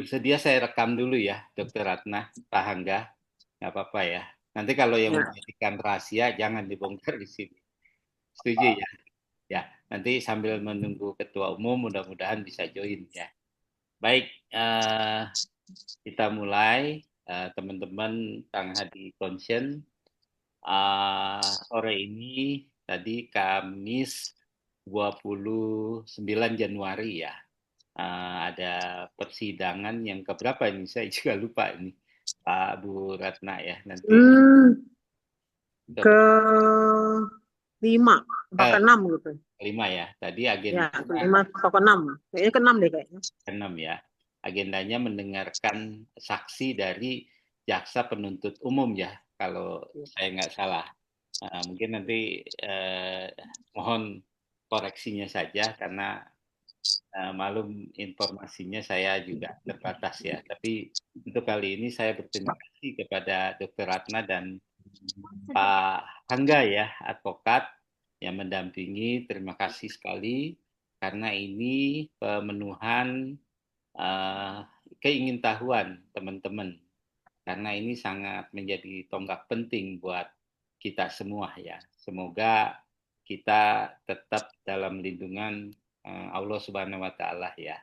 bersedia saya rekam dulu ya, Dokter Ratna, Pak Hangga, nggak apa-apa ya. Nanti kalau yang Ya, menjadikan rahasia jangan dibongkar di sini. Setuju ya? Ya, nanti sambil menunggu Ketua Umum mudah-mudahan bisa join ya. Baik, kita mulai. Teman-teman Kang Hadi Conscience, sore ini tadi Kamis 29 Januari ya. Ada persidangan yang keberapa ini? Saya juga lupa ini, Pak Bu Ratna ya. Nanti hmm, coba ke-5 atau ke ke-6 gitu. kelima ya. Tadi Ya, agendanya ke-5 atau ke-6. Kayaknya ke-6 deh kayaknya. ke-6 ya. Agendanya mendengarkan saksi dari jaksa penuntut umum ya, kalau saya nggak salah. Mungkin nanti mohon koreksinya saja karena malum informasinya saya juga terbatas ya. Tapi untuk kali ini saya berterima kasih kepada Dr. Ratna dan Pak Hangga ya, advokat yang mendampingi. Terima kasih sekali karena ini pemenuhan uh, keingintahuan teman-teman. Karena ini sangat menjadi tonggak penting buat kita semua ya. Semoga kita tetap dalam lindungan Allah Subhanahu wa taala ya.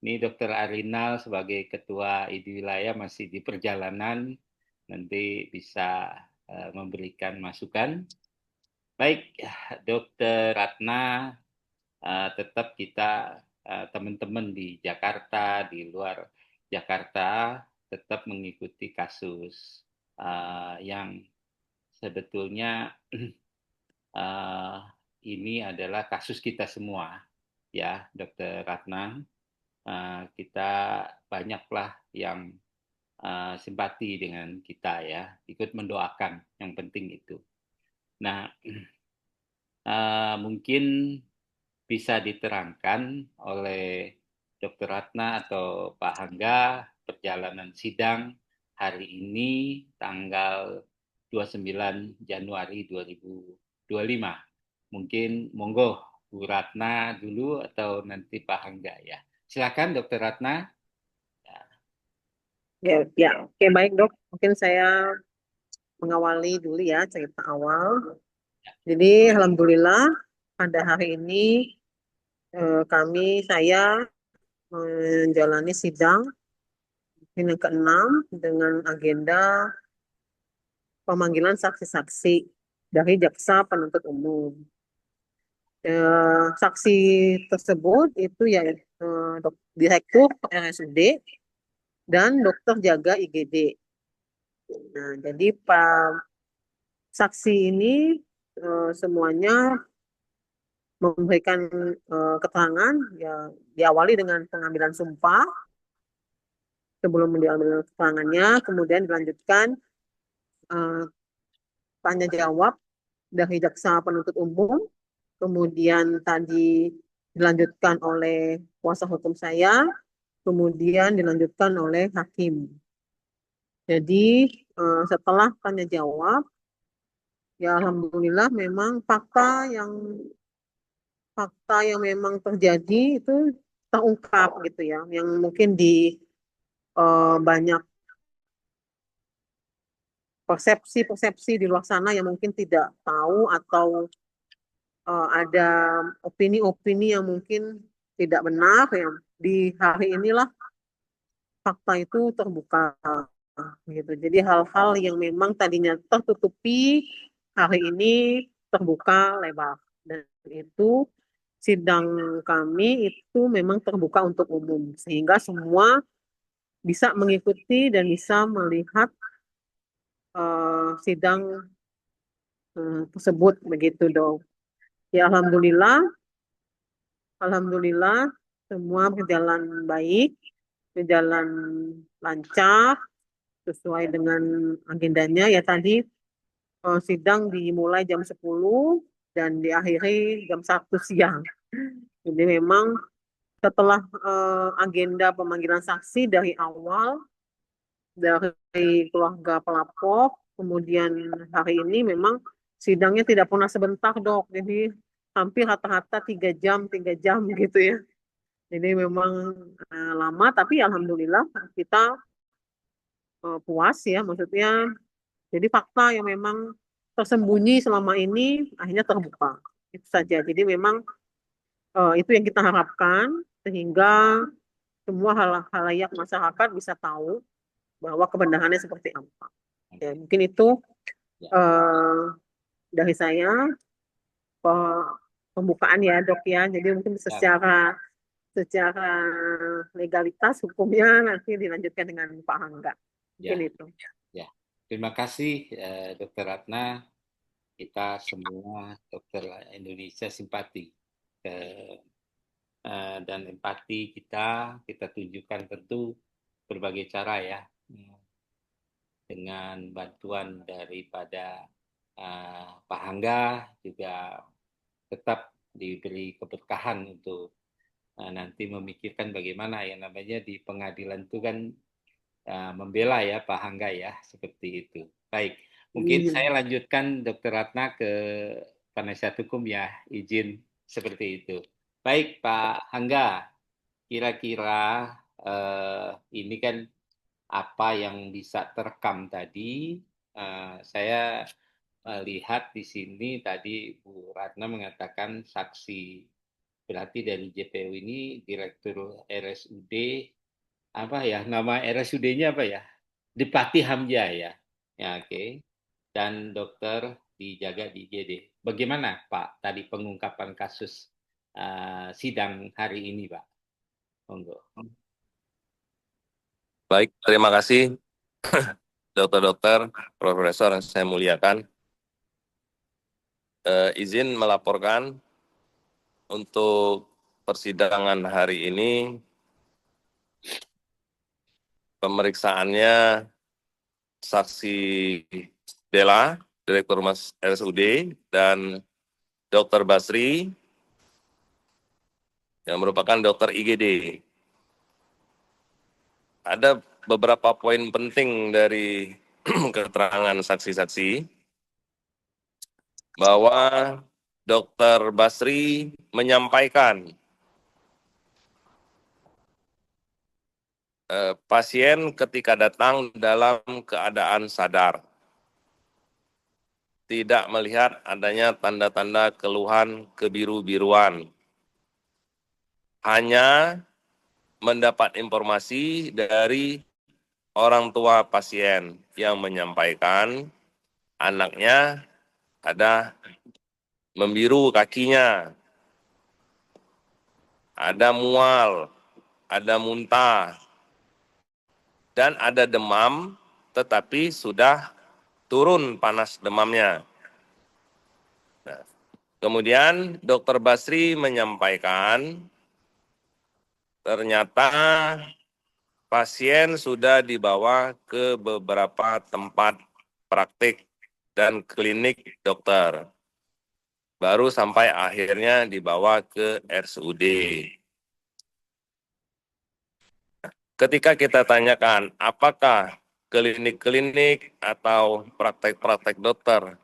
Ini Dokter Arinal sebagai Ketua IDI Wilayah masih di perjalanan, nanti bisa memberikan masukan. Baik, Dokter Ratna, tetap kita teman-teman di Jakarta, di luar Jakarta, tetap mengikuti kasus yang sebetulnya uh, ini adalah kasus kita semua, ya, Dokter Ratna. Kita banyaklah yang simpati dengan kita ya, ikut mendoakan, yang penting itu. Nah, mungkin bisa diterangkan oleh Dr. Ratna atau Pak Hangga perjalanan sidang hari ini tanggal 29 Januari 2025. Mungkin monggo Bu Ratna dulu atau nanti Pak Hangga ya. Silakan Dr. Ratna. Ya. Ya, ya. Oke, baik dok. Mungkin saya mengawali dulu ya cerita awal. Jadi, alhamdulillah pada hari ini saya menjalani sidang ini ke-6 dengan agenda pemanggilan saksi-saksi dari jaksa penuntut umum. Saksi tersebut itu ya Direktur RSUD dan dokter jaga IGD. Nah, jadi Pak saksi ini semuanya memberikan keterangan ya diawali dengan pengambilan sumpah sebelum diambil keterangannya, kemudian dilanjutkan eh, tanya jawab dari jaksa penuntut umum, kemudian tadi dilanjutkan oleh kuasa hukum saya, kemudian dilanjutkan oleh hakim. Jadi setelah tanya jawab, ya alhamdulillah memang fakta yang memang terjadi itu terungkap gitu ya, yang mungkin di banyak persepsi-persepsi di luar sana yang mungkin tidak tahu atau ada opini-opini yang mungkin tidak benar yang di hari inilah fakta itu terbuka gitu. Jadi hal-hal yang memang tadinya tertutupi hari ini terbuka lebar dan itu sidang kami itu memang terbuka untuk umum sehingga semua bisa mengikuti dan bisa melihat sidang tersebut begitu dong. Ya alhamdulillah semua berjalan baik, berjalan lancar sesuai dengan agendanya ya tadi sidang dimulai jam 10 dan diakhiri jam 1 siang. Jadi memang setelah agenda pemanggilan saksi dari awal dari keluarga pelapor, kemudian hari ini memang sidangnya tidak pernah sebentar dok, jadi hampir rata-rata 3 jam gitu ya. Jadi memang lama, tapi alhamdulillah kita puas ya, maksudnya. Jadi fakta yang memang tersembunyi selama ini akhirnya terbuka. Itu saja. Jadi memang itu yang kita harapkan sehingga semua halayak masyarakat bisa tahu bahwa kebenarannya seperti apa. Ya, mungkin itu Ya, eh, dari saya pembukaan ya dok ya. Jadi mungkin ya, secara secara legalitas hukumnya nanti dilanjutkan dengan Pak Hangga. Mungkin ya, itu. ya. Terima kasih, Dokter Ratna. Kita semua dokter Indonesia simpati dan empati kita tunjukkan tentu berbagai cara ya, dengan bantuan daripada Pak Hangga juga tetap diberi keberkahan untuk nanti memikirkan bagaimana yang namanya di pengadilan itu kan membela ya Pak Hangga ya, seperti itu. Baik, mungkin Amin. saya lanjutkan Dokter Ratna ke penasihat hukum ya, izin seperti itu. Baik Pak Hangga, kira-kira ini kan apa yang bisa terekam tadi, saya lihat di sini tadi Bu Ratna mengatakan saksi, berarti dari JPU ini Direktur RSUD, apa ya nama RSUD-nya apa ya? Depati Hamzah ya. Ya oke. Okay. Dan dokter dijaga di IGD. Bagaimana Pak tadi pengungkapan kasus sidang hari ini Pak? Monggo. Baik, terima kasih dokter-dokter, profesor yang saya muliakan. Izin melaporkan untuk persidangan hari ini, pemeriksaannya saksi Dela, Direktur Mas RSUD, dan Dr. Basri, yang merupakan dokter IGD. Ada beberapa poin penting dari keterangan saksi-saksi, bahwa Dr. Basri menyampaikan pasien ketika datang dalam keadaan sadar, tidak melihat adanya tanda-tanda keluhan kebiru-biruan, hanya mendapat informasi dari orang tua pasien yang menyampaikan anaknya ada membiru kakinya, ada mual, ada muntah, dan ada demam, tetapi sudah turun panas demamnya. Nah, kemudian Dr. Basri menyampaikan ternyata pasien sudah dibawa ke beberapa tempat praktik dan klinik dokter. Baru sampai akhirnya dibawa ke RSUD. Ketika kita tanyakan apakah klinik-klinik atau praktek-praktek dokter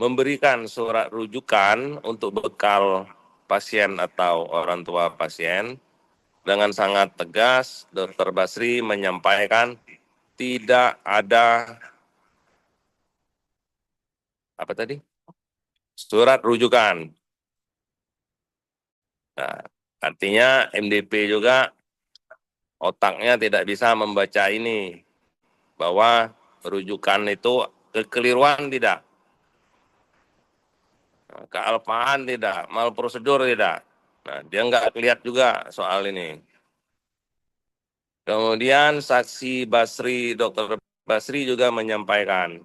memberikan surat rujukan untuk bekal pasien atau orang tua pasien, dengan sangat tegas Dr. Basri menyampaikan tidak ada surat rujukan. Nah, artinya MDP juga otaknya tidak bisa membaca ini, bahwa rujukan itu kekeliruan tidak, kealpaan tidak, malprosedur tidak. Nah, dia nggak lihat juga soal ini. Kemudian saksi Basri, Dr. Basri juga menyampaikan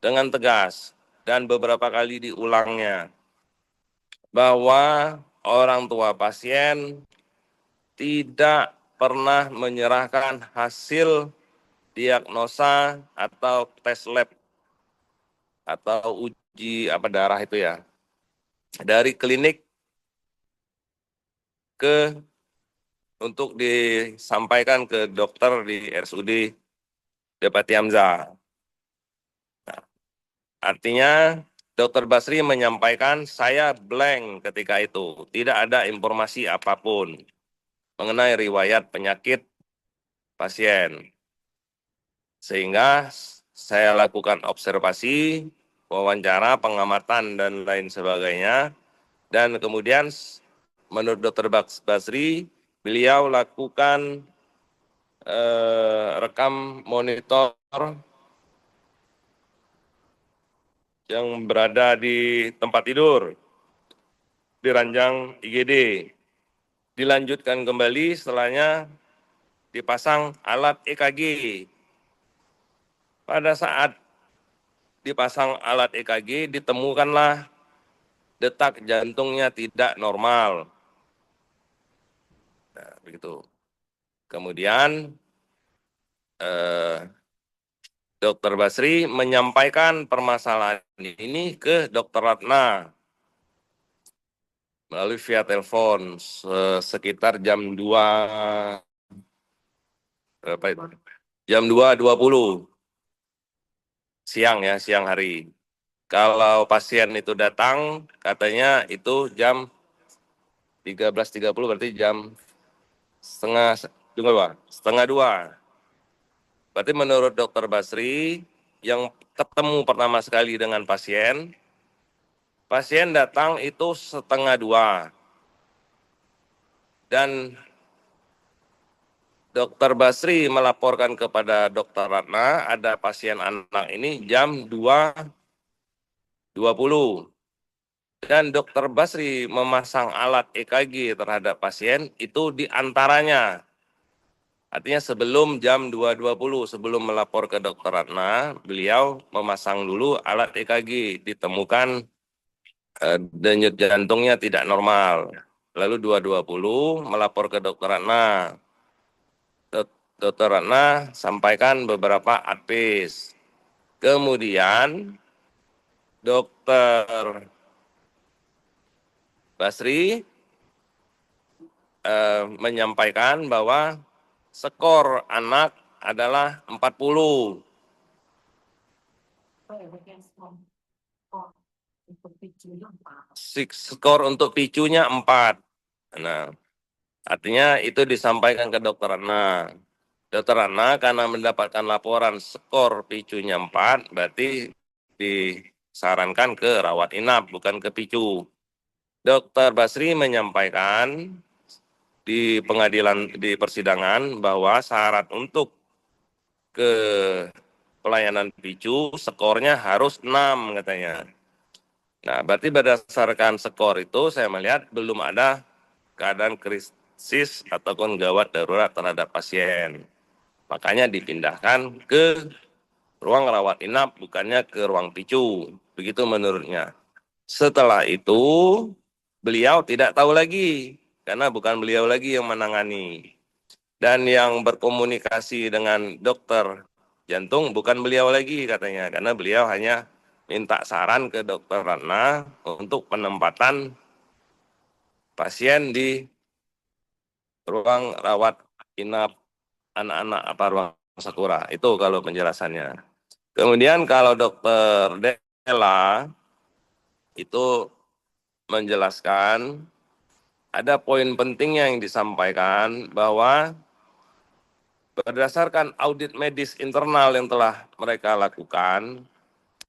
dengan tegas dan beberapa kali diulangnya bahwa orang tua pasien tidak pernah menyerahkan hasil diagnosa atau tes lab atau uji darah itu ya dari klinik untuk disampaikan ke dokter di RSUD Depati Hamzah. Nah, artinya Dr. Basri menyampaikan saya blank ketika itu, tidak ada informasi apapun. mengenai riwayat penyakit pasien. Sehingga saya lakukan observasi, wawancara, pengamatan, dan lain sebagainya. Dan kemudian menurut Dr. Basri, beliau lakukan rekam monitor yang berada di tempat tidur, di ranjang IGD. Dilanjutkan kembali setelahnya dipasang alat EKG. Pada saat dipasang alat EKG, ditemukanlah detak jantungnya tidak normal. Nah, begitu. Kemudian Dr. Basri menyampaikan permasalahan ini ke Dr. Ratna melalui via telepon sekitar jam 2 berapa itu? Jam 2.20 siang ya, siang hari. Kalau pasien itu datang katanya itu jam 13.30 berarti jam setengah dua. Berarti menurut Dr. Basri yang ketemu pertama sekali dengan pasien datang itu setengah dua. Dan Dr. Basri melaporkan kepada Dr. Ratna ada pasien anak ini jam 2.20. Dan Dr. Basri memasang alat EKG terhadap pasien itu diantaranya. Artinya sebelum jam 2.20, sebelum melapor ke Dr. Ratna, beliau memasang dulu alat EKG, ditemukan denyut jantungnya tidak normal. Lalu 2.20 melapor ke Dr. Ratna. Dr. Ratna sampaikan beberapa advice. Kemudian Dr. Basri menyampaikan bahwa skor anak adalah 40. Skor untuk picunya 4. Nah, artinya itu disampaikan ke Dr. Ratna. Dr. Ratna karena mendapatkan laporan skor picunya 4, berarti disarankan ke rawat inap, bukan ke picu. Dr. Basri menyampaikan di pengadilan, di persidangan, bahwa syarat untuk ke pelayanan picu skornya harus 6 katanya. Nah, berarti berdasarkan skor itu saya melihat belum ada keadaan krisis ataupun gawat darurat terhadap pasien. Makanya dipindahkan ke ruang rawat inap, bukannya ke ruang picu. Begitu menurutnya. Setelah itu, beliau tidak tahu lagi, karena bukan beliau lagi yang menangani. Dan yang berkomunikasi dengan dokter jantung bukan beliau lagi katanya, karena beliau hanya minta saran ke Dr. Ratna untuk penempatan pasien di ruang rawat inap anak-anak apa ruang sakura. Itu kalau penjelasannya. Kemudian kalau Dr. Della itu menjelaskan ada poin penting yang disampaikan bahwa berdasarkan audit medis internal yang telah mereka lakukan,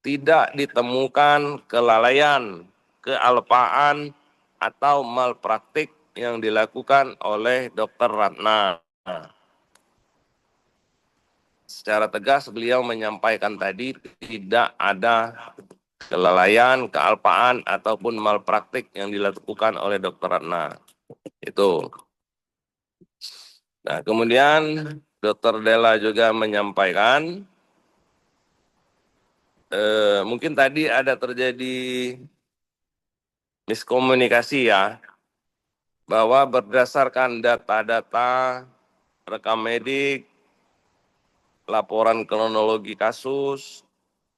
tidak ditemukan kelalaian, kealpaan, atau malpraktik yang dilakukan oleh Dr. Ratna. Secara tegas beliau menyampaikan tadi tidak ada kelalaian, kealpaan, ataupun malpraktik yang dilakukan oleh Dr. Ratna. Itu. Nah, kemudian Dr. Della juga menyampaikan mungkin tadi ada terjadi miskomunikasi ya, bahwa berdasarkan data-data rekam medik, laporan kronologi kasus,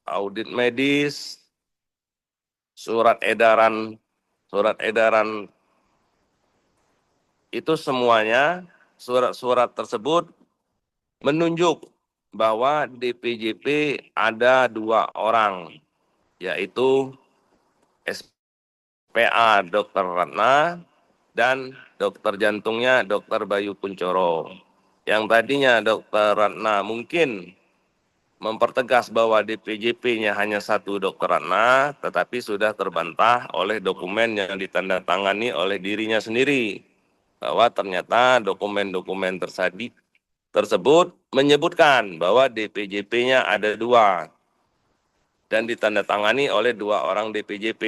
audit medis, surat edaran itu semuanya, surat-surat tersebut menunjuk bahwa DPJP ada 2 orang, yaitu SPA Dr. Ratna dan dokter jantungnya Dokter Bayu Kuncoro. Yang tadinya Dokter Ratna mungkin mempertegas bahwa DPJP-nya hanya satu Dokter Ratna, tetapi sudah terbantah oleh dokumen yang ditandatangani oleh dirinya sendiri, bahwa ternyata dokumen-dokumen tersebut menyebutkan bahwa DPJP-nya ada 2 dan ditandatangani oleh 2 orang DPJP,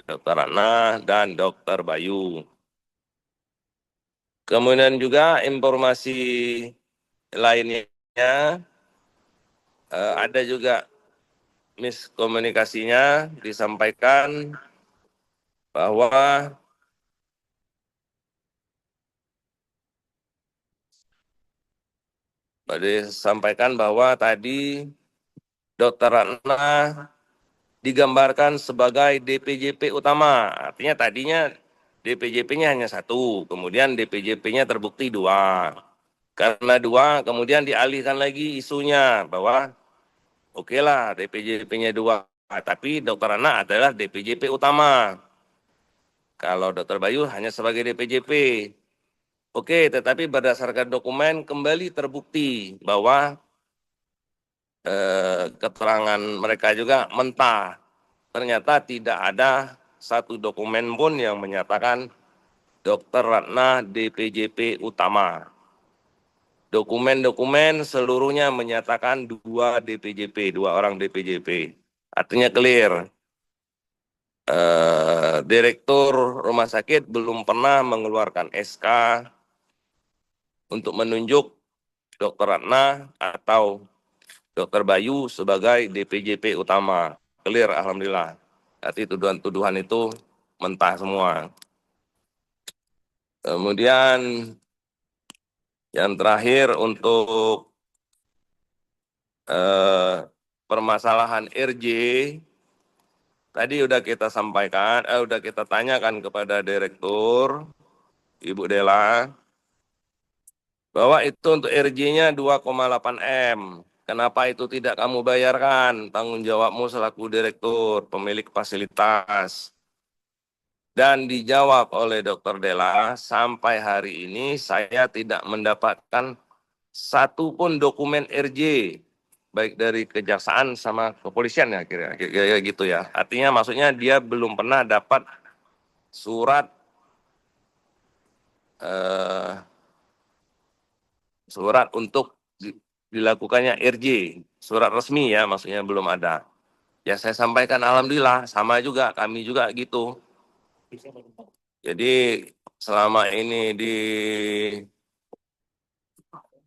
Dokter Ratna dan Dokter Bayu. Kemudian juga informasi lainnya, ada juga miskomunikasinya, disampaikan bahwa tadi Dokter Ratna digambarkan sebagai DPJP utama. Artinya tadinya DPJP-nya hanya 1, kemudian DPJP-nya terbukti 2. Karena 2, kemudian dialihkan lagi isunya bahwa oke lah DPJP-nya 2, tapi Dokter Ratna adalah DPJP utama. Kalau Dokter Bayu hanya sebagai DPJP. Oke, tetapi berdasarkan dokumen kembali terbukti bahwa keterangan mereka juga mentah. Ternyata tidak ada satu dokumen pun yang menyatakan Dokter Ratna DPJP utama. Dokumen-dokumen seluruhnya menyatakan 2 DPJP, 2 orang DPJP. Artinya clear. Direktur rumah sakit belum pernah mengeluarkan SK untuk menunjuk Dokter Ratna atau Dokter Bayu sebagai DPJP utama. Clear, alhamdulillah. Arti tuduhan-tuduhan itu mentah semua. Kemudian yang terakhir untuk permasalahan RJ, tadi udah kita sampaikan, udah kita tanyakan kepada Direktur, Ibu Dela, bahwa itu untuk RJ-nya 2,8 M. Kenapa itu tidak kamu bayarkan? Tanggung jawabmu selaku direktur, pemilik fasilitas. Dan dijawab oleh Dr. Dela, sampai hari ini saya tidak mendapatkan satu pun dokumen RJ, baik dari kejaksaan sama kepolisian ya, kira-kira gitu ya. Artinya maksudnya dia belum pernah dapat surat untuk dilakukannya RJ, surat resmi ya, maksudnya belum ada. Ya saya sampaikan alhamdulillah, sama juga, kami juga gitu. Jadi selama ini di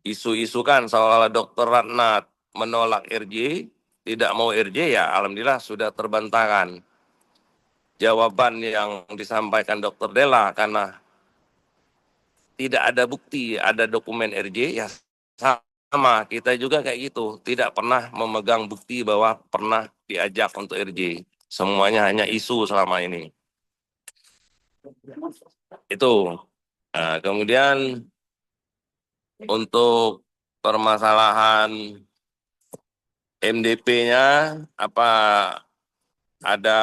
isu-isukan seolah-olah Dokter Ratna menolak RJ, tidak mau RJ, ya alhamdulillah sudah terbantahkan. Jawaban yang disampaikan Dokter Dela karena tidak ada bukti, ada dokumen RJ, ya sama, kita juga kayak gitu. Tidak pernah memegang bukti bahwa pernah diajak untuk RJ. Semuanya hanya isu selama ini. Itu. Nah, kemudian untuk permasalahan MDP-nya, apa ada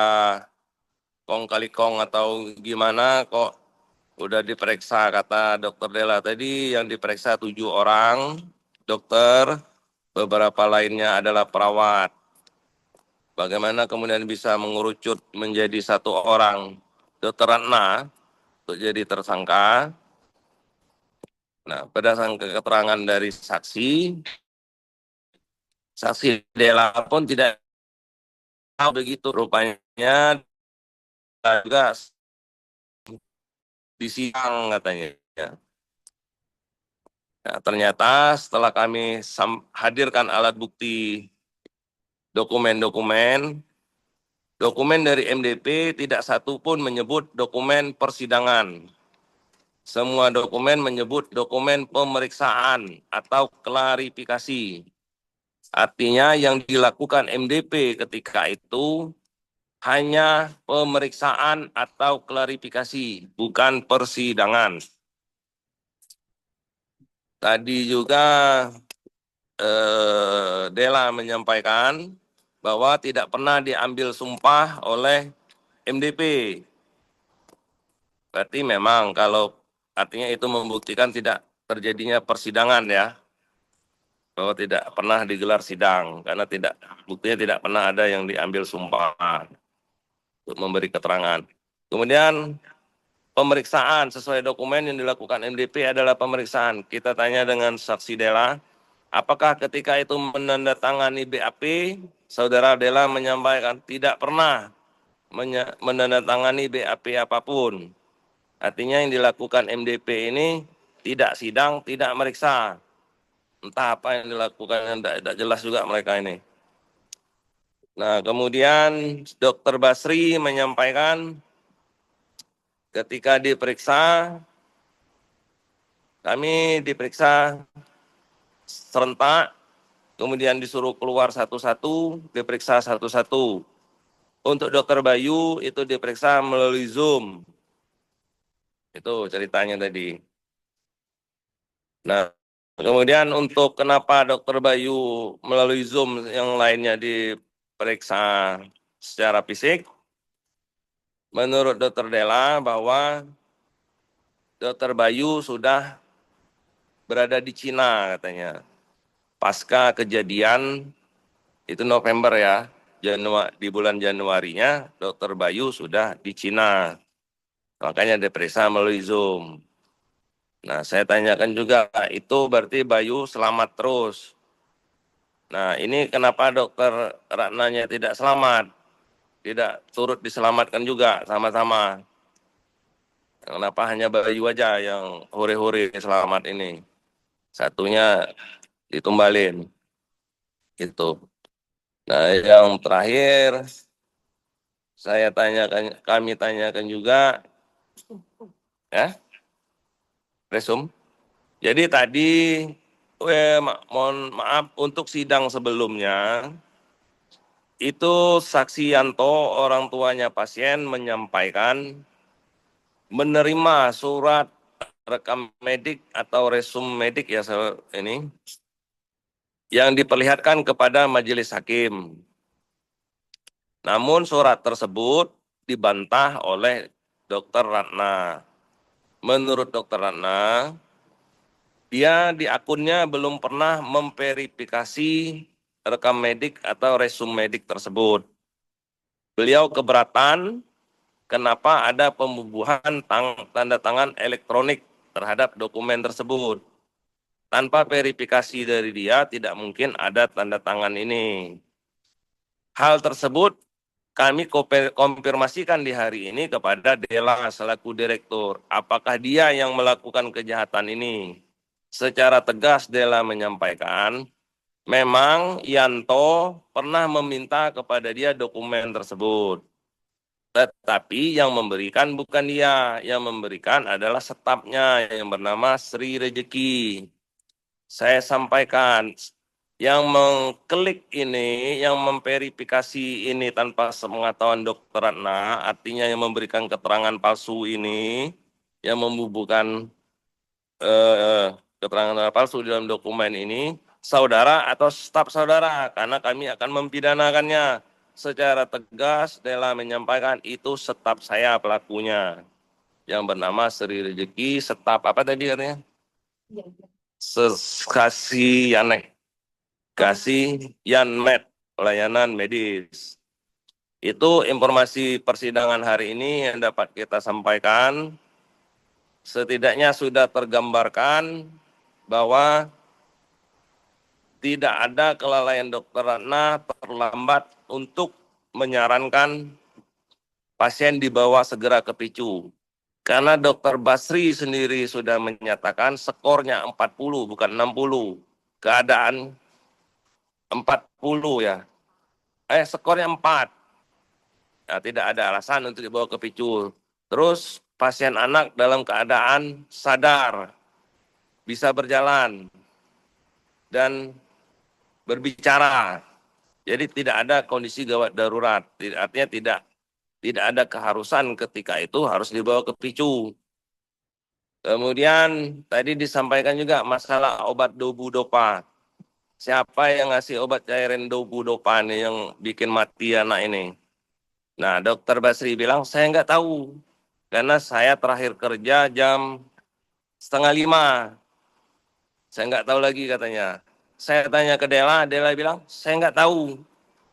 kong kali kong atau gimana kok udah diperiksa, kata Dokter Dela tadi yang diperiksa 7 orang dokter, beberapa lainnya adalah perawat. Bagaimana kemudian bisa mengerucut menjadi 1 orang Dokter Ratna untuk jadi tersangka? Nah, berdasarkan keterangan dari saksi Dela pun tidak tahu begitu, rupanya juga di sidang katanya. Nah, ternyata setelah kami hadirkan alat bukti dokumen dari MDP tidak satu pun menyebut dokumen persidangan. Semua dokumen menyebut dokumen pemeriksaan atau klarifikasi. Artinya yang dilakukan MDP ketika itu hanya pemeriksaan atau klarifikasi, bukan persidangan. Tadi juga Dela menyampaikan bahwa tidak pernah diambil sumpah oleh MDP. Berarti memang kalau artinya itu membuktikan tidak terjadinya persidangan ya, bahwa tidak pernah digelar sidang karena buktinya tidak pernah ada yang diambil sumpah untuk memberi keterangan. Kemudian pemeriksaan sesuai dokumen yang dilakukan MDP adalah pemeriksaan. Kita tanya dengan saksi Dela, apakah ketika itu menandatangani BAP, saudara Dela menyampaikan tidak pernah menandatangani BAP apapun. Artinya yang dilakukan MDP ini tidak sidang, tidak meriksa. Entah apa yang dilakukan, yang tidak jelas juga mereka ini. Nah, kemudian Dr. Basri menyampaikan ketika diperiksa, kami diperiksa serentak, kemudian disuruh keluar satu-satu, diperiksa satu-satu. Untuk Dr. Bayu itu diperiksa melalui Zoom. Itu ceritanya tadi. Nah, kemudian untuk kenapa Dr. Bayu melalui Zoom yang lainnya diperiksa secara fisik, menurut Dr. Dela bahwa Dr. Bayu sudah berada di Cina katanya. Pasca kejadian itu November ya, di bulan Januarinya Dr. Bayu sudah di Cina. Makanya diperiksa melalui Zoom. Nah, saya tanyakan juga, itu berarti Bayu selamat terus. Nah, ini kenapa Dokter Ratnanya tidak selamat? Tidak turut diselamatkan juga sama-sama. Kenapa hanya Bayu aja yang hore-hore selamat ini? Satunya ditumbalin. Gitu. Nah, yang terakhir kami tanyakan juga ya, resum. Jadi tadi mohon maaf untuk sidang sebelumnya itu saksi Yanto, orang tuanya pasien menyampaikan menerima surat rekam medik atau resum medik ya ini yang diperlihatkan kepada majelis hakim. Namun surat tersebut dibantah oleh Dr. Ratna. Menurut Dr. Ratna, dia di akunnya belum pernah memverifikasi rekam medik atau resum medik tersebut. Beliau keberatan kenapa ada pembubuhan tanda tangan elektronik terhadap dokumen tersebut. Tanpa verifikasi dari dia, tidak mungkin ada tanda tangan ini. Hal tersebut kami konfirmasikan di hari ini kepada Dela selaku direktur. Apakah dia yang melakukan kejahatan ini? Secara tegas Dela menyampaikan, memang Yanto pernah meminta kepada dia dokumen tersebut. Tetapi yang memberikan bukan dia, yang memberikan adalah stafnya yang bernama Sri Rejeki. Saya sampaikan, yang mengklik ini, yang memverifikasi ini tanpa sepengetahuan Dr. Ratna, artinya yang memberikan keterangan palsu ini, yang membubuhkan keterangan palsu dalam dokumen ini, saudara atau staf saudara, karena kami akan mempidanakannya. Secara tegas, Dela menyampaikan itu staf saya pelakunya, yang bernama Sri Rejeki, staf apa tadi katanya? Kasih Yanek, kasih Yanmed, pelayanan medis. Itu informasi persidangan hari ini yang dapat kita sampaikan. Setidaknya sudah tergambarkan bahwa tidak ada kelalaian Dr. Ratna terlambat untuk menyarankan pasien dibawa segera ke PICU. Karena Dr. Basri sendiri sudah menyatakan skornya 40 bukan 60. Keadaan 40 ya. Skornya 4. Nah, tidak ada alasan untuk dibawa ke PICU. Terus pasien anak dalam keadaan sadar, bisa berjalan dan berbicara. Jadi tidak ada kondisi gawat darurat. Artinya tidak ada keharusan ketika itu harus dibawa ke PICU. Kemudian tadi disampaikan juga masalah obat dobu-dopa. Siapa yang ngasih obat cairan dobu-dopa nih yang bikin mati anak ini? Nah, Dokter Basri bilang, saya nggak tahu. karena saya terakhir kerja jam 4:30. Saya nggak tahu lagi katanya. Saya tanya ke Dela bilang, saya nggak tahu.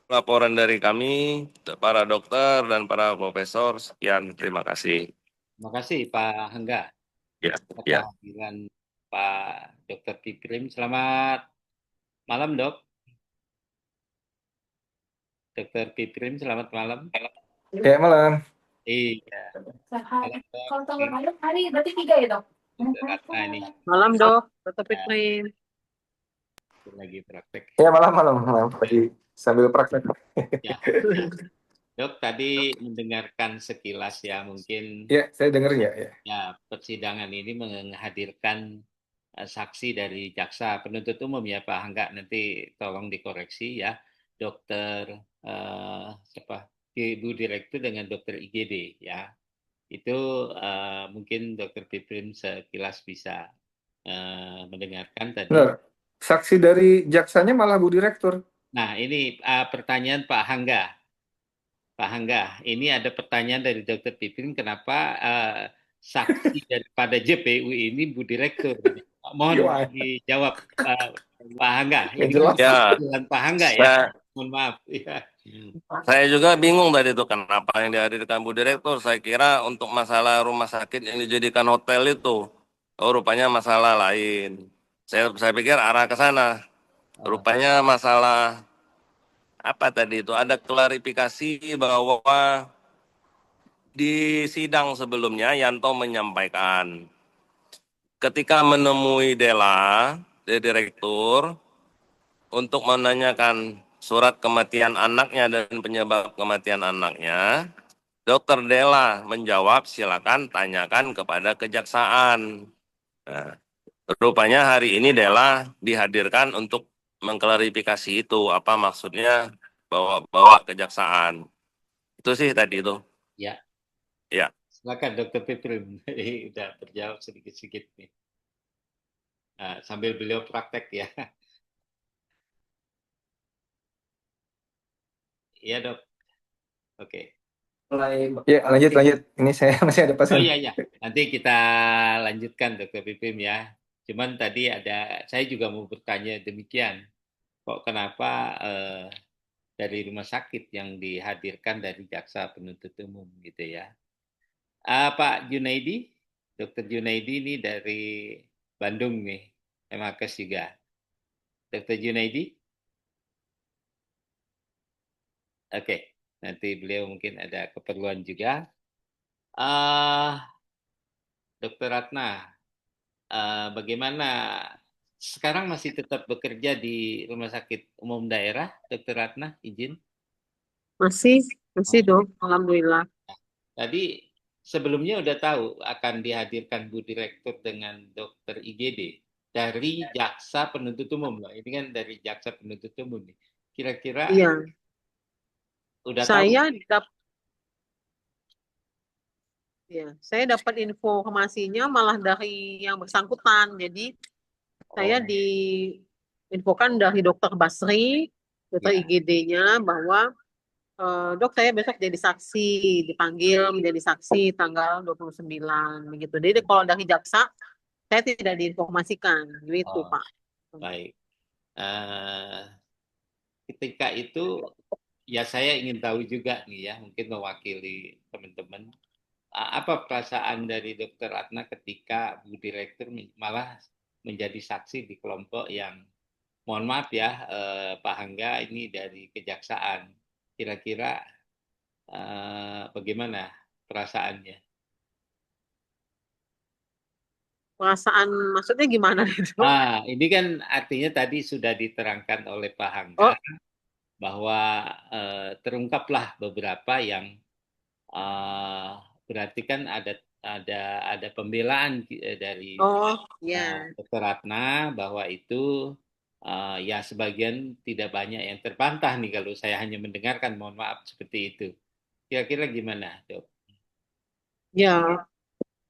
Laporan dari kami, para dokter dan para profesor, sekian, terima kasih. Terima kasih Pak Hangga. Ya, Atas ya. kehadiran Pak Dr. Piprim. Selamat malam, Dok. Dr. Piprim, selamat malam. Ya, malam. Iya. Malam, Dok. Kalau tahun lalu hari berarti 3 ya, Dok? Dr. Ratna ini Malam dok, Dr. Ya. Piprim. lagi praktek. Ya, malam. Lagi sambil praktek. Ya. Dok, tadi mendengarkan sekilas ya, mungkin Ya, saya dengar ya. ya persidangan ini menghadirkan saksi dari jaksa penuntut umum ya Pak Hangga, nanti tolong dikoreksi ya, dokter siapa Ibu Direktur dengan dokter IGD ya, itu mungkin dokter Piprim sekilas bisa mendengarkan tadi. Benar. Saksi dari jaksanya malah Bu Direktur. Nah ini pertanyaan Pak Hangga. Pak Hangga, ini ada pertanyaan dari Dr. Piprim, kenapa saksi daripada JPU ini Bu Direktur? Mohon dijawab Pak Hangga. Ya, Ini jelas. Ya, dengan Pak Hangga ya. Mohon maaf. Ya. saya juga bingung tadi itu kenapa yang dihadirkan Bu Direktur. Saya kira untuk masalah rumah sakit yang dijadikan hotel itu, oh rupanya masalah lain. Saya pikir arah ke sana. Rupanya masalah apa tadi itu, ada klarifikasi bahwa di sidang sebelumnya Yanto menyampaikan ketika menemui Dela, direktur, untuk menanyakan surat kematian anaknya dan penyebab kematian anaknya, Dokter Dela menjawab, silakan tanyakan kepada kejaksaan. Nah, rupanya hari ini Dela dihadirkan untuk mengklarifikasi itu, apa maksudnya bawa kejaksaan. Itu sih tadi itu. Ya. Ya. Silakan Dr. Piprim. Udah terjawab sedikit-sedikit nih. Sambil beliau praktek ya. Iya dok. Oke. Ya, lanjut. Ini saya masih ada Oh pasien. iya. Nanti kita lanjutkan Dr. Piprim ya. Cuman tadi saya juga mau bertanya demikian. Kok kenapa dari rumah sakit yang dihadirkan dari jaksa penuntut umum gitu ya. Pak Junaidi, Dr. Junaidi ini dari Bandung nih, MHKS juga. Dr. Junaidi? Oke, nanti beliau mungkin ada keperluan juga. Dr. Ratna, bagaimana sekarang masih tetap bekerja di Rumah Sakit Umum Daerah, Dr. Ratna, izin? Masih dok, alhamdulillah. Tadi sebelumnya udah tahu akan dihadirkan Bu Direktur dengan dokter IGD dari jaksa penuntut umum loh. Ini kan dari jaksa penuntut umum nih. Kira-kira Iya. udah Saya tahu? Saya dapat informasinya malah dari yang bersangkutan. Jadi saya diinfokan dari dokter Basri, dokter IGD-nya bahwa dok saya besok jadi saksi, dipanggil menjadi saksi tanggal 29 begitu. Jadi kalau dari jaksa saya tidak diinformasikan gitu Pak. Baik. Ketika itu ya saya ingin tahu juga nih ya, mungkin mewakili teman-teman. Apa perasaan dari Dr. Ratna ketika Bu Direktur malah menjadi saksi di kelompok yang, mohon maaf ya Pak Hangga, ini dari kejaksaan. Kira-kira bagaimana perasaannya? Perasaan maksudnya gimana itu? Ini kan artinya tadi sudah diterangkan oleh Pak Hangga bahwa terungkaplah beberapa yang berarti kan ada pembelaan dari Dr. Ratna bahwa itu ya sebagian tidak banyak yang terbantah nih kalau saya hanya mendengarkan, mohon maaf seperti itu. Kira-kira gimana, Dok? Ya,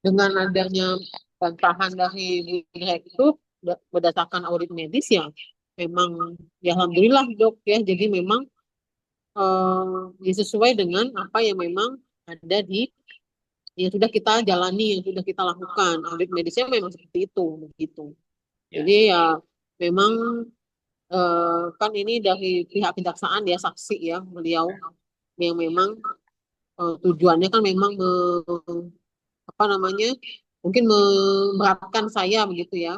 dengan adanya bantahan dari Direktur berdasarkan audit medis ya memang ya alhamdulillah dok ya, jadi memang sesuai dengan apa yang memang ada di yang sudah kita jalani, yang sudah kita lakukan. Audit medisnya memang seperti itu, begitu. Ya. Jadi ya memang kan ini dari pihak kejaksaan ya saksi ya beliau yang memang tujuannya kan memang apa namanya mungkin memberatkan saya begitu ya.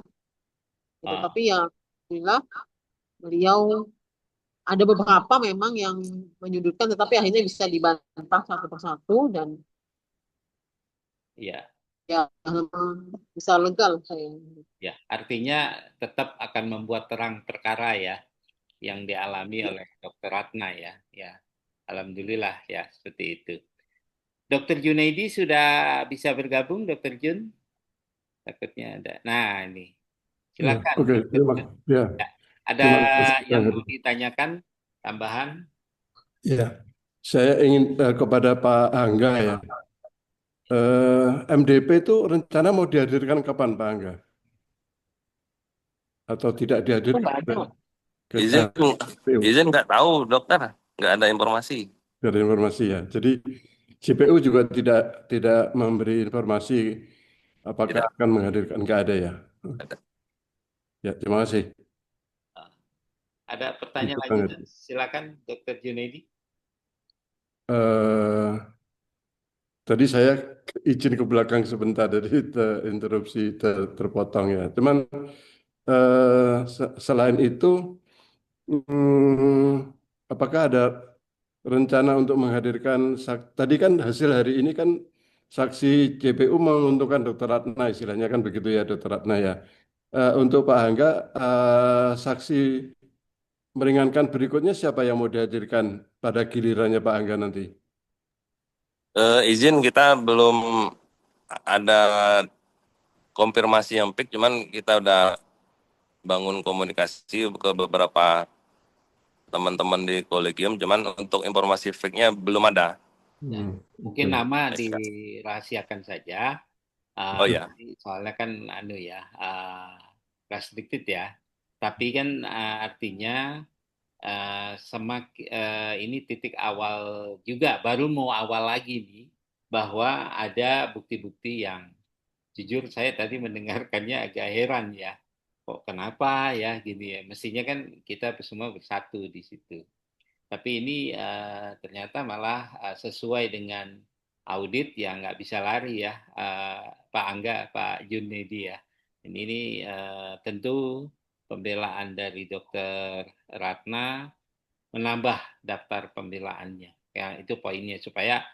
Gitu. Ah, Tapi ya alhamdulillah beliau ada beberapa memang yang menyudutkan tetapi akhirnya bisa dibantah satu persatu dan ya, ya bisa lega lah saya. ya. Artinya tetap akan membuat terang perkara ya yang dialami oleh Dokter Ratna ya. Ya, alhamdulillah ya seperti itu. Dokter Junaidi sudah bisa bergabung, Dokter Jun? Takutnya ada. Nah, ini. Ya, Silakan, oke, Dokter Jun. ya, Ya. Ada terima kasih, yang Bang mau Heri. ditanyakan tambahan? Ya, saya ingin kepada Pak Angga ya. MDP itu rencana mau dihadirkan kapan Pak Angga? Atau tidak Itu dihadirkan nggak ada. ke Izin, JPU? izin nggak tahu dokter, nggak ada informasi. Tidak ada informasi ya. Jadi JPU juga tidak memberi informasi apakah Tidak akan menghadirkan, nggak ada ya. ada. Ya, terima kasih. Ada Itu pertanyaan Bang lanjutan? Heri. Silakan, Dokter Junaidi. Eh, Tadi saya izin ke belakang sebentar, jadi interupsi terpotong ya. Cuman selain itu, apakah ada rencana untuk menghadirkan tadi kan hasil hari ini kan saksi JPU menguntungkan Dokter Ratna, istilahnya kan begitu ya Dokter Ratna ya. Untuk Pak Angga, saksi meringankan berikutnya siapa yang mau dihadirkan pada gilirannya Pak Angga nanti? Izin kita belum ada konfirmasi yang fix, cuman kita udah bangun komunikasi ke beberapa teman-teman di kolegium, cuman untuk informasi fix-nya belum ada. Ya. Mungkin Oke. nama dirahasiakan saja. Oh ya, Soalnya kan ya restricted ya. Tapi kan artinya ini titik awal juga, baru mau awal lagi nih, bahwa ada bukti-bukti yang jujur saya tadi mendengarkannya agak heran ya. Kok kenapa ya gini ya? Mestinya kan kita semua bersatu di situ. Tapi ini ternyata malah sesuai dengan audit yang nggak bisa lari ya, Pak Angga, Pak Junedi ya. Ini tentu pembelaan dari Dokter Ratna menambah daftar pembelaannya. Ya, itu poinnya supaya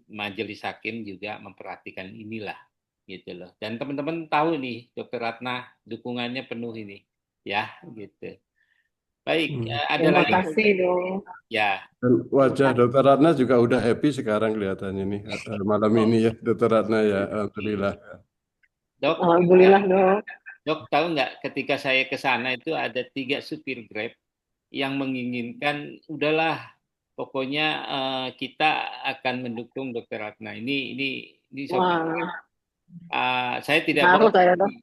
majelis hakim juga memperhatikan inilah gitu loh. Dan teman-teman tahu nih, Dokter Ratna dukungannya penuh ini, ya gitu. Baik, ada Terima lagi kasih dong. ya. Dan wajah Dokter Ratna juga udah happy sekarang kelihatannya nih malam ini ya Dokter Ratna ya, alhamdulillah. Dok, Alhamdulillah dong. Dok tahu nggak ketika saya ke sana itu ada 3 supir Grab yang menginginkan udahlah pokoknya kita akan mendukung Dokter Ratna. Ini Wah, saya tidak baru bohong saya dong.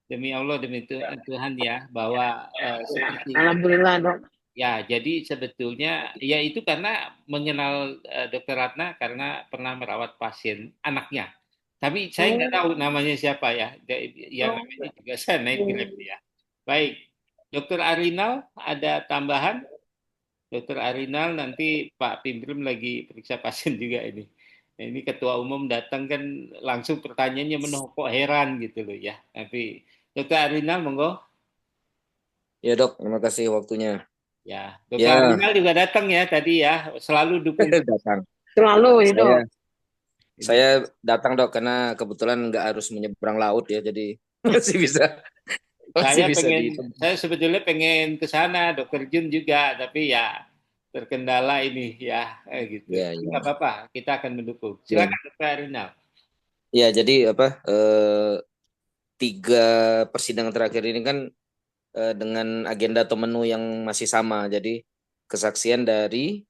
demi Allah, demi Tuhan ya bahwa seperti Alhamdulillah dong. ya, jadi sebetulnya ya itu karena mengenal Dokter Ratna karena pernah merawat pasien anaknya. Tapi saya nggak tahu namanya siapa ya. Yang namanya juga saya naik Grab ya. Baik, Dokter Arinal ada tambahan? Dokter Arinal nanti Pak Pimprim lagi periksa pasien juga ini. Nah, ini ketua umum datang kan langsung pertanyaannya kok heran gitu loh ya. Tapi Dokter Arinal monggo. Ya dok, terima kasih waktunya. Ya, Dokter Ya, Arinal juga datang ya tadi ya, selalu dukung. datang. Selalu itu. Saya datang dok karena kebetulan nggak harus menyeberang laut ya, jadi masih bisa Saya sebetulnya pengen ke sana, Dokter Jun juga, tapi ya terkendala ini ya, gitu. Ya, Nggak apa-apa, kita akan mendukung. ya. Silakan Dokter Arinal. Ya, jadi 3 persidangan terakhir ini kan dengan agenda atau menu yang masih sama. Jadi kesaksian dari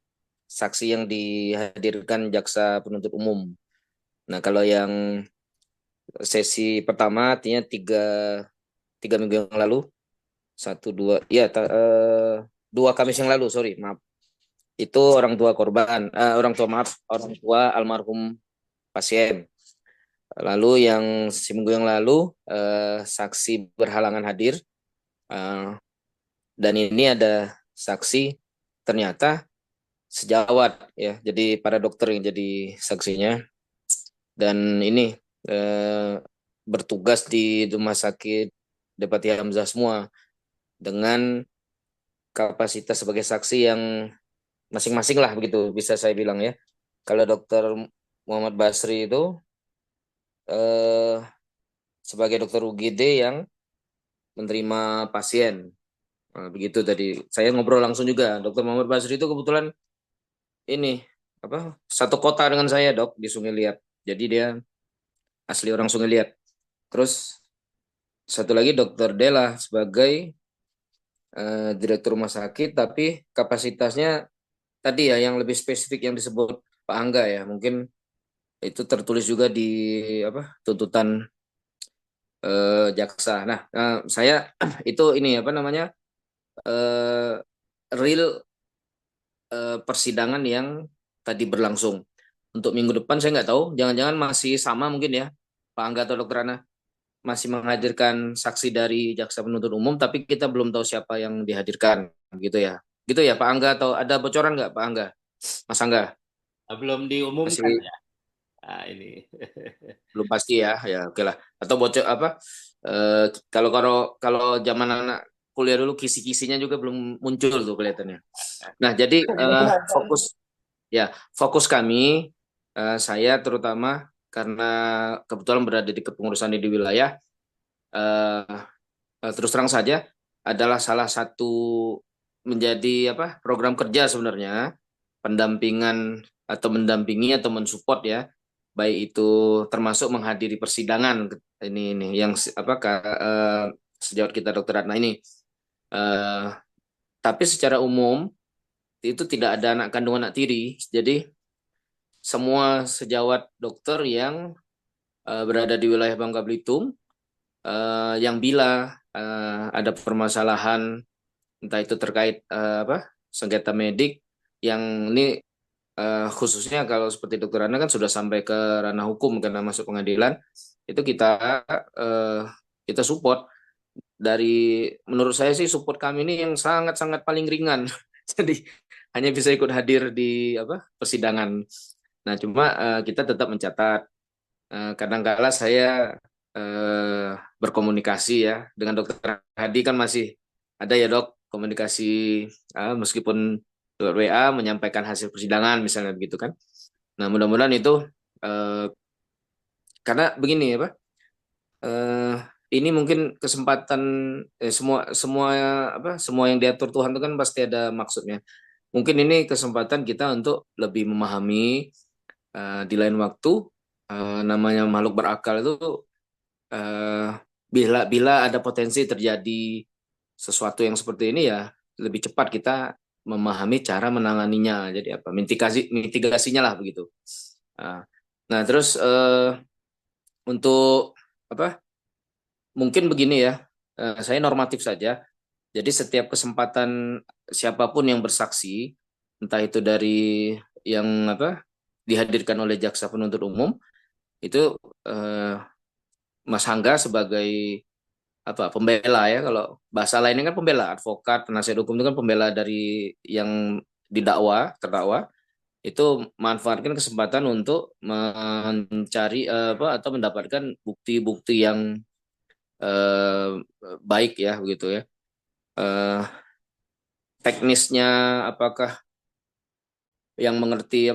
saksi yang dihadirkan jaksa penuntut umum. Nah, kalau yang sesi pertama artinya 3 minggu yang lalu, 2 Kamis yang lalu, sorry, maaf. Itu orang tua korban, orang tua almarhum pasien. Lalu yang seminggu yang lalu saksi berhalangan hadir. Dan ini ada saksi ternyata sejawat ya, jadi para dokter yang jadi saksinya. Dan ini bertugas di rumah sakit Depati Hamzah semua dengan kapasitas sebagai saksi yang masing-masing lah begitu bisa saya bilang ya. Kalau dokter Muhammad Basri itu sebagai dokter UGD yang menerima pasien. Nah, begitu tadi. Saya ngobrol langsung juga. Dokter Muhammad Basri itu kebetulan ini satu kota dengan saya, Dok, di Sungai Liat. Jadi dia asli orang Sungai Liat. Terus satu lagi Dokter Della sebagai direktur rumah sakit, tapi kapasitasnya tadi ya yang lebih spesifik yang disebut Pak Angga ya. Mungkin itu tertulis juga di tuntutan jaksa. Nah, saya itu ini real persidangan yang tadi berlangsung. Untuk minggu depan saya nggak tahu, jangan-jangan masih sama mungkin ya, Pak Angga atau Dokter Ana masih menghadirkan saksi dari jaksa penuntut umum, tapi kita belum tahu siapa yang dihadirkan, gitu ya. Gitu ya Pak Angga, atau ada bocoran nggak Pak Angga? Mas Angga? Belum diumumkan Masih ya. Ini belum pasti ya, ya oke lah. Atau bocor kalau kalau zaman anak kuliah dulu kisi-kisinya juga belum muncul tuh kelihatannya. Nah jadi fokus kami, saya terutama karena kebetulan berada di kepengurusan di wilayah, terus terang saja adalah salah satu menjadi program kerja sebenarnya pendampingan atau mendampingi atau mensupport ya, baik itu termasuk menghadiri persidangan ini yang sejawat kita Dokter Ratna ini. Tapi secara umum itu tidak ada anak kandung anak tiri, jadi semua sejawat dokter yang berada di wilayah Bangka Belitung yang bila ada permasalahan entah itu terkait sengketa medik yang ini khususnya kalau seperti Dokter Ana kan sudah sampai ke ranah hukum karena masuk pengadilan, itu kita support. Dari menurut saya sih support kami ini yang sangat-sangat paling ringan. Jadi hanya bisa ikut hadir di persidangan. Nah, cuma kita tetap mencatat. Kadang-kala saya berkomunikasi ya dengan Dokter Hadi, kan masih ada ya Dok komunikasi meskipun lewat WA menyampaikan hasil persidangan misalnya begitu kan. Nah mudah-mudahan itu karena begini ini mungkin kesempatan semua yang diatur Tuhan itu kan pasti ada maksudnya. Mungkin ini kesempatan kita untuk lebih memahami di lain waktu namanya makhluk berakal itu bila ada potensi terjadi sesuatu yang seperti ini ya lebih cepat kita memahami cara menanganinya. Jadi mitigasinya lah begitu. Nah terus untuk mungkin begini ya, saya normatif saja. Jadi setiap kesempatan siapapun yang bersaksi, entah itu dari yang dihadirkan oleh jaksa penuntut umum, itu Mas Angga sebagai pembela ya, kalau bahasa lainnya kan pembela, advokat, penasihat hukum itu kan pembela dari yang terdakwa, itu manfaatkan kesempatan untuk mencari atau mendapatkan bukti-bukti yang baik ya begitu ya. Teknisnya apakah yang mengerti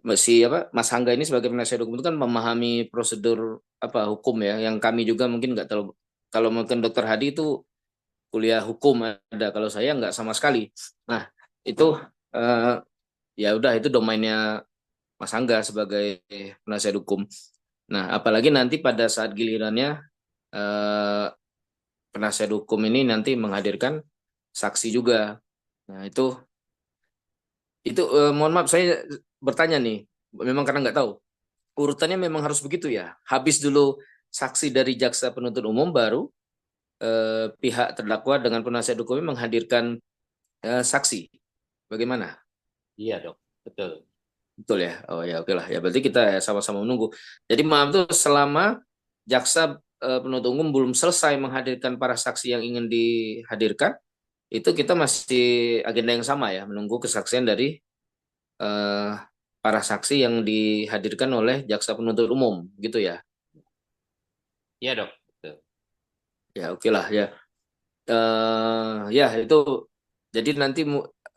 Mas Angga ini sebagai penasihat hukum itu kan memahami prosedur hukum ya, yang kami juga mungkin nggak terlalu. Kalau mungkin Dokter Hadi itu kuliah hukum ada, kalau saya nggak sama sekali. Nah itu ya udah itu domainnya Mas Angga sebagai penasihat hukum. Nah apalagi nanti pada saat gilirannya penasihat hukum ini nanti menghadirkan saksi juga. Nah itu mohon maaf saya bertanya nih, memang karena nggak tahu. Urutannya memang harus begitu ya. Habis dulu saksi dari jaksa penuntut umum, baru pihak terdakwa dengan penasihat hukumnya menghadirkan saksi. Bagaimana? Iya Dok, betul. Betul ya. Oh ya, oke lah. Ya berarti kita sama-sama menunggu. Jadi maaf tuh selama jaksa penuntut umum belum selesai menghadirkan para saksi yang ingin dihadirkan, itu kita masih agenda yang sama ya, menunggu kesaksian dari eh, para saksi yang dihadirkan oleh jaksa penuntut umum, gitu ya. Iya dok. Betul. Ya oke lah ya. Ya itu. Jadi nanti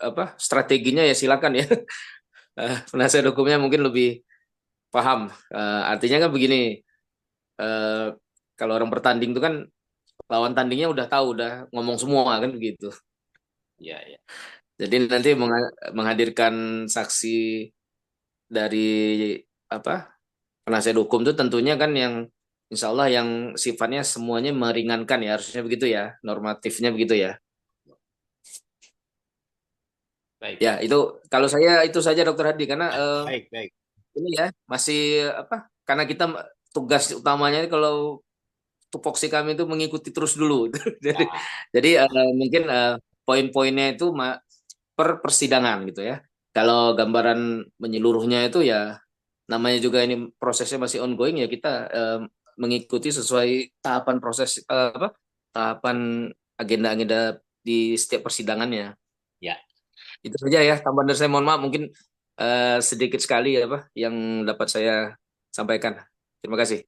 apa strateginya ya silakan ya. Penasihat hukumnya mungkin lebih paham. Artinya kan begini. eh, Kalau orang bertanding itu kan lawan tandingnya udah tahu, udah ngomong semua kan begitu. Iya, iya. Jadi nanti menghadirkan saksi dari apa penasihat hukum itu tentunya kan yang insya Allah yang sifatnya semuanya meringankan ya, harusnya begitu ya, normatifnya begitu ya. Baik. Ya itu kalau saya itu saja Dokter Hadi karena Ya, baik, baik. ini ya masih apa karena kita tugas utamanya kalau tupoksi kami itu mengikuti terus dulu. Jadi, Ya, jadi mungkin poin-poinnya itu per persidangan gitu ya. Kalau gambaran menyeluruhnya itu ya namanya juga ini prosesnya masih ongoing ya kita mengikuti sesuai tahapan proses apa tahapan agenda-agenda di setiap persidangannya. ya. Itu saja ya tambahan dari saya, mohon maaf mungkin sedikit sekali ya Pak yang dapat saya sampaikan. Terima kasih.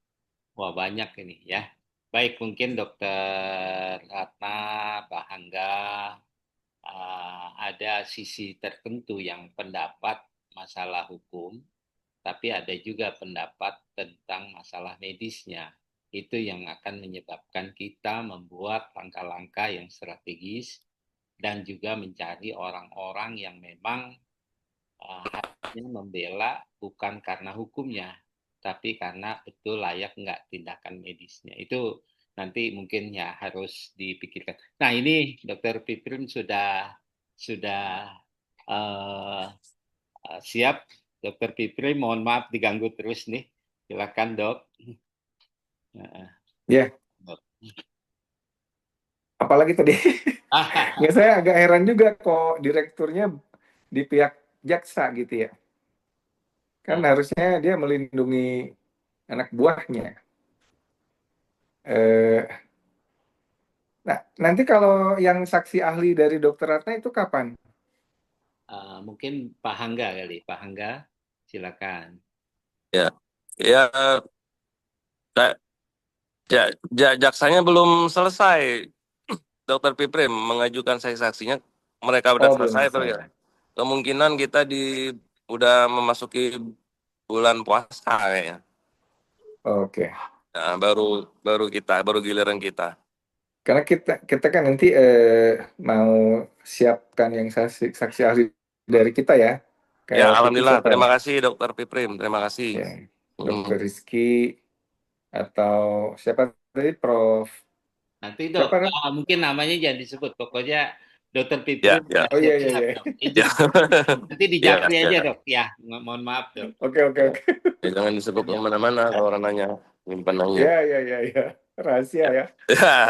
Wah, banyak ini ya. Baik, mungkin Dokter Ratna, Pak Hangga, ada sisi tertentu yang pendapat masalah hukum, tapi ada juga pendapat tentang masalah medisnya. Itu yang akan menyebabkan kita membuat langkah-langkah yang strategis dan juga mencari orang-orang yang memang harusnya membela bukan karena hukumnya, tapi karena betul layak nggak tindakan medisnya. Itu nanti mungkin ya harus dipikirkan. Nah ini Dokter Piprim sudah uh, siap. Dokter Piprim, mohon maaf diganggu terus nih. Silakan dok. Ya, apalagi tadi. Nggak, saya agak heran juga kok direkturnya di pihak jaksa gitu ya. Kan harusnya dia melindungi anak buahnya. Nah, nanti kalau yang saksi ahli dari Dokter Ratna itu kapan? Mungkin Pak Hangga kali. Pak Hangga, silakan. Ya, ya, jaksanya belum selesai. Dokter Piprim mengajukan saksinya, mereka udah Belum selesai tuh ya. selesai. Kemungkinan kita udah memasuki bulan puasa kayaknya. Oke. Nah, baru giliran kita. Karena kita kan nanti mau siapkan yang saksi ahli dari kita ya. Ya, Kayak waktu itu alhamdulillah. siapa? Terima kasih Dokter Piprim. Terima kasih. Ya, Dokter Rizky atau siapa tadi, Prof. Nanti dok, Siapa, Dok? mungkin namanya jangan disebut. Pokoknya Dokter Ya, Piprim ya. Oh iya, siap-siap, iya. dok. Itu nanti di Ya, Japri ya. aja dok. Ya, mohon maaf dok. Oke. Ya, jangan disebut kemana-mana kalau orang nanya. Nyimpan aja. Ya. Rahasia ya.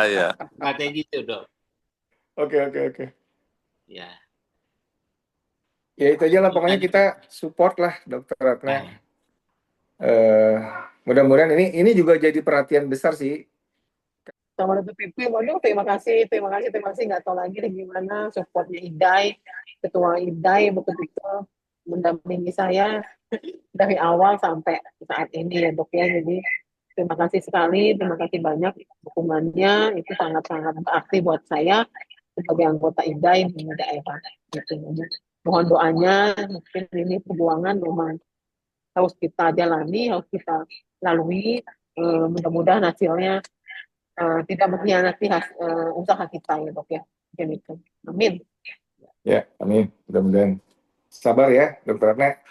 Ya. Katanya gitu dok. Oke. Ya. Ya itu aja lah, pokoknya kita support lah Dokter Ratna. Mudah-mudahan ini juga jadi perhatian besar sih. Sama Dokter Pipi, waduh terima kasih. Nggak tahu lagi nih gimana supportnya IDAI, ketua IDAI betul-betul mendampingi saya dari awal sampai saat ini ya dok ya. Jadi terima kasih sekali, terima kasih banyak dukungannya, itu sangat-sangat berarti buat saya sebagai anggota IDAI di daerah. Gitu. Mohon doanya, mungkin ini perjuangan memang harus kita jalani, harus kita lalui. Mudah-mudahan hasilnya tidak mengkhianati usaha kita ya dok ya. Gitu. Amin. Ya, amin. Mudah-mudahan. Sabar ya, Dokter Ratna.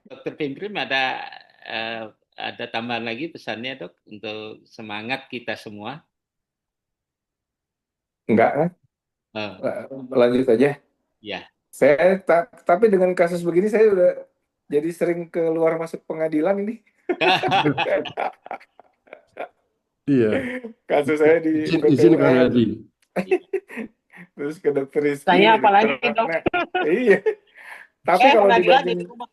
Dokter Piprim ada tambahan lagi pesannya dok untuk semangat kita semua. Enggak kan? Lanjut aja. Ya. Saya tapi dengan kasus begini saya udah jadi sering keluar masuk pengadilan ini. Iya. Kasus saya di izin Kang Hadi. Terus ke Dokter Rizky. Saya apalagi dok. Iya. Tapi kalau pengadilan dibanding di rumah.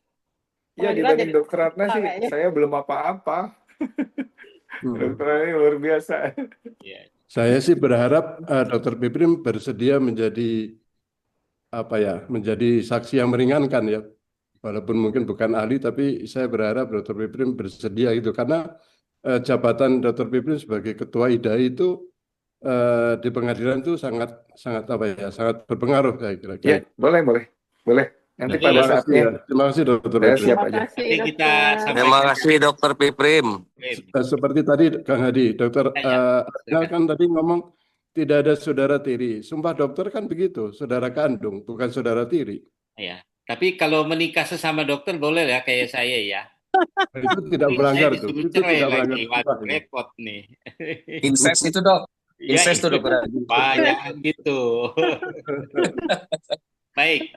Ya Pengadilan dibanding jadi dokter Ratna sih, kayaknya. saya belum apa-apa. Hmm. Dokter Ratna ini luar biasa. Ya. Saya sih berharap Dokter Piprim bersedia menjadi apa ya, menjadi saksi yang meringankan ya. Walaupun mungkin bukan ahli, tapi saya berharap Dokter Piprim bersedia itu karena jabatan Dokter Piprim sebagai ketua IDAI itu di pengadilan itu sangat sangat apa ya, sangat berpengaruh saya kira. Ya, boleh. Nanti Jadi, pada Terima kasih ya. saatnya Terima kasih Dokter saya Piprim. siap Terima aja. kasih nanti kita dokter. Terima sampaikan. kasih Dokter Piprim. Seperti tadi Kang Hadi, Dokter Ya, ya. Adna kan tadi ngomong tidak ada saudara tiri. Sumpah dokter kan begitu, saudara kandung, bukan saudara tiri. Ya. Tapi kalau menikah sesama dokter boleh ya kayak saya ya. Nah, itu tidak Saya melanggar tuh. disuruh Itu cerai tidak lagi. melanggar sumpah Waduh, itu. repot nih. Incest itu dok. Ya, Incest tuh dokter Adi. banyak gitu. Baik,